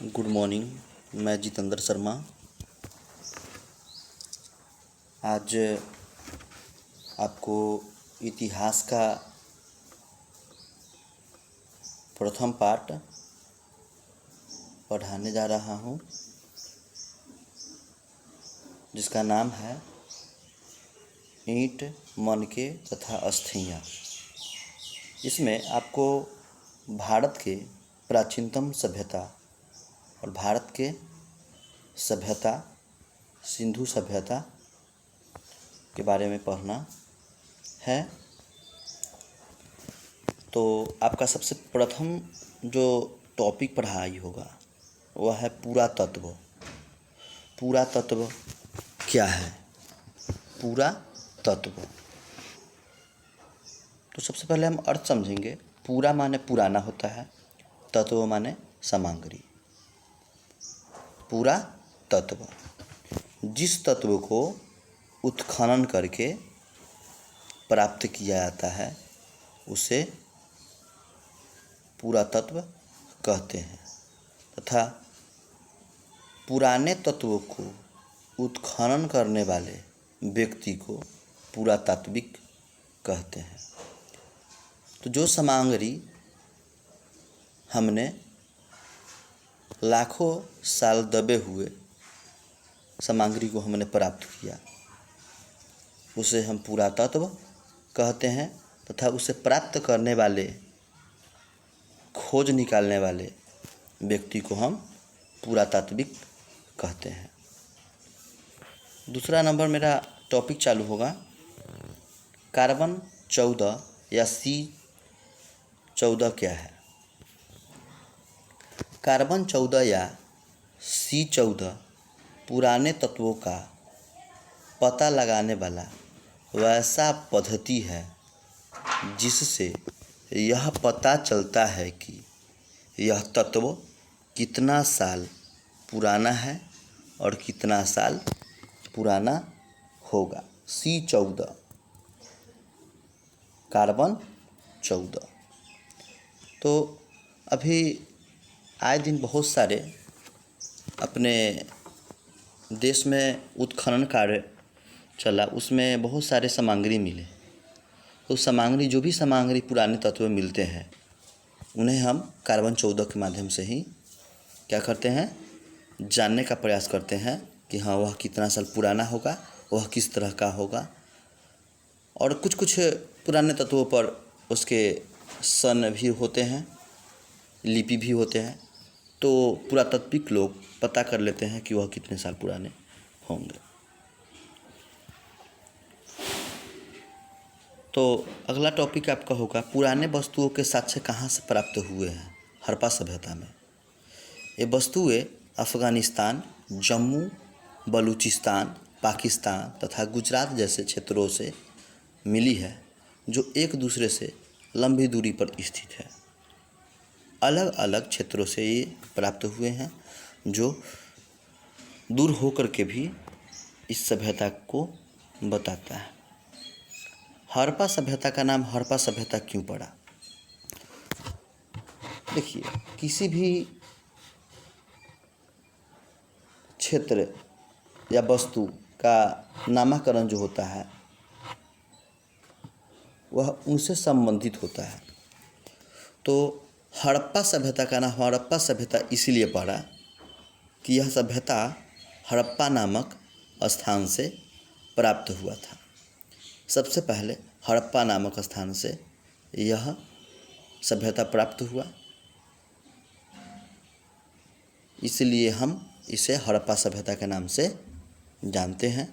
Good morning. मैं जितेंद्र शर्मा। आज आपको इतिहास का प्रथम पाठ पढ़ाने जा रहा हूँ, जिसका नाम है ईंट, मनके तथा अस्थियाँ। इसमें आपको भारत के प्राचीनतम सभ्यता और भारत के सभ्यता, सिंधु सभ्यता के बारे में पढ़ना है। तो आपका सबसे प्रथम जो टॉपिक पढ़ाई होगा वह है पुरातत्व। पुरातत्व क्या है? पुरातत्व, तो सबसे पहले हम अर्थ समझेंगे। पूरा माने पुराना होता है, तत्व माने सामग्री। पूरा तत्व, जिस तत्व को उत्खनन करके प्राप्त किया जाता है उसे पुरातत्व कहते हैं, तथा पुराने तत्वों को उत्खनन करने वाले व्यक्ति को पुरातात्विक कहते हैं। तो जो सामग्री हमने लाखों साल दबे हुए सामग्री को हमने प्राप्त किया उसे हम पुरातत्व कहते हैं, तथा उसे प्राप्त करने वाले, खोज निकालने वाले व्यक्ति को हम पुरातात्विक कहते हैं। दूसरा नंबर मेरा टॉपिक चालू होगा कार्बन 14 या C14 क्या है? कार्बन 14 या C14 पुराने तत्वों का पता लगाने वाला वैसा पद्धति है जिससे यह पता चलता है कि यह तत्व कितना साल पुराना है और कितना साल पुराना होगा। C14, carbon 14। तो अभी आए दिन बहुत सारे अपने देश में उत्खनन कार्य चला, उसमें बहुत सारे सामग्री मिले। तो सामग्री, जो भी सामग्री पुराने तत्व में मिलते हैं उन्हें हम कार्बन 14 के माध्यम से ही क्या करते हैं, जानने का प्रयास करते हैं कि हाँ वह कितना साल पुराना होगा, वह किस तरह का होगा। और कुछ कुछ पुराने तत्वों पर उसके सन भी होते हैं, लिपि भी होते हैं, तो पुरातात्विक लोग पता कर लेते हैं कि वह कितने साल पुराने होंगे। तो अगला टॉपिक आपका होगा पुराने वस्तुओं के साक्ष्य कहाँ से प्राप्त हुए हैं? हड़प्पा सभ्यता में। ये वस्तुएं अफ़गानिस्तान, जम्मू, बलूचिस्तान, पाकिस्तान तथा गुजरात जैसे क्षेत्रों से मिली है, जो एक दूसरे से लंबी दूरी पर स्थित है। अलग अलग क्षेत्रों से ये प्राप्त हुए हैं, जो दूर होकर के भी इस सभ्यता को बताता है। हड़प्पा सभ्यता का नाम हड़प्पा सभ्यता क्यों पड़ा? देखिए, किसी भी क्षेत्र या वस्तु का नामकरण जो होता है वह उनसे संबंधित होता है। तो हड़प्पा सभ्यता का नाम हड़प्पा सभ्यता इसलिए पड़ा कि यह सभ्यता हड़प्पा नामक स्थान से प्राप्त हुआ था। सबसे पहले हड़प्पा नामक स्थान से यह सभ्यता प्राप्त हुआ, इसलिए हम इसे हड़प्पा सभ्यता के नाम से जानते हैं।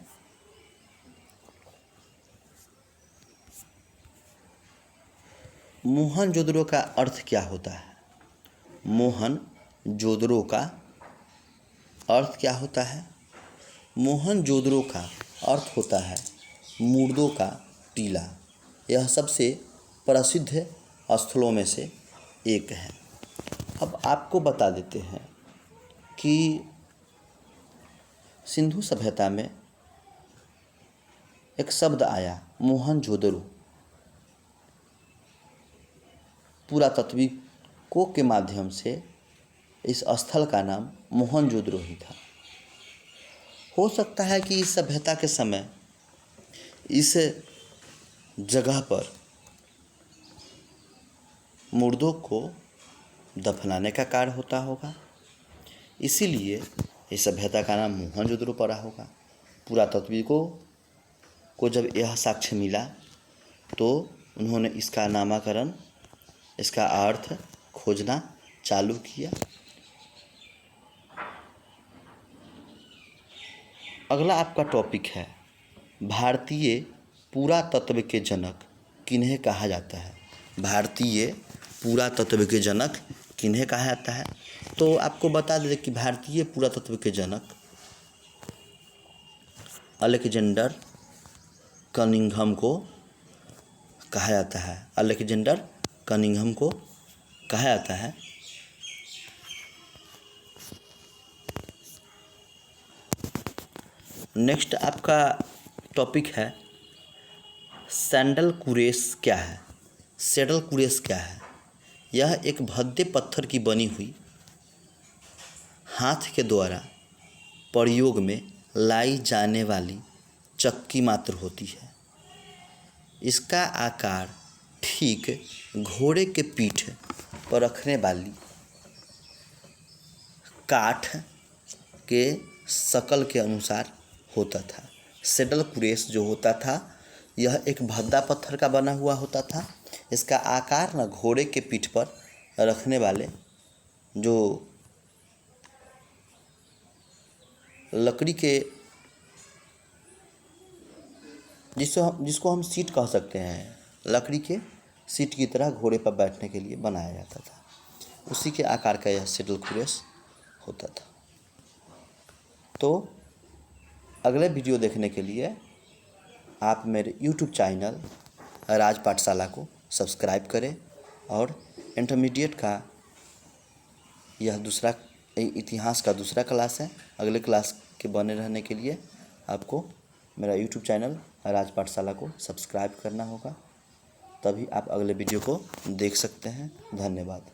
मोहनजोदड़ो का अर्थ क्या होता है? मोहनजोदड़ो का अर्थ क्या होता है? मोहनजोदड़ो का अर्थ होता है मुर्दों का टीला। यह सबसे प्रसिद्ध स्थलों में से एक है। अब आपको बता देते हैं कि सिंधु सभ्यता में एक शब्द आया मोहनजोदड़ो। पुरातात्विकों के माध्यम से इस स्थल का नाम मोहनजोदड़ो ही था। हो सकता है कि इस सभ्यता के समय इस जगह पर मुर्दों को दफनाने का कार्य होता होगा, इसीलिए इस सभ्यता का नाम मोहनजोदड़ो पड़ा होगा। पुरातत्वविदों को जब यह साक्ष्य मिला तो उन्होंने इसका नामकरण, इसका अर्थ खोजना चालू किया। अगला आपका टॉपिक है भारतीय पुरातत्व के जनक किन्हें कहा जाता है। भारतीय पुरातत्व के जनक किन्हें कहा जाता है, तो आपको बता दें कि भारतीय पुरातत्व के जनक अलेक्जेंडर कनिंघम को कहा जाता है। अलेक्जेंडर कनिंघम को कहा जाता है। नेक्स्ट आपका टॉपिक है सैंडल कुरेश क्या है। सैंडल कुरेश क्या है? यह एक भद्दे पत्थर की बनी हुई, हाथ के द्वारा प्रयोग में लाई जाने वाली चक्की मात्र होती है। इसका आकार ठीक घोड़े के पीठ पर रखने वाली काठ के शकल के अनुसार होता था। सैडल कुरेश जो होता था यह एक भद्दा पत्थर का बना हुआ होता था। इसका आकार न घोड़े के पीठ पर रखने वाले जो लकड़ी के जिसको हम सीट कह सकते हैं, लकड़ी के सीट की तरह घोड़े पर बैठने के लिए बनाया जाता था। उसी के आकार का यह सैडल कुरेश होता था। तो अगले वीडियो देखने के लिए आप मेरे YouTube चैनल राज पाठशाला को सब्सक्राइब करें और इंटरमीडिएट का यह दूसरा इतिहास का दूसरा क्लास है। अगले क्लास के बने रहने के लिए आपको मेरा YouTube चैनल राज पाठशाला को सब्सक्राइब करना होगा, तभी आप अगले वीडियो को देख सकते हैं। धन्यवाद।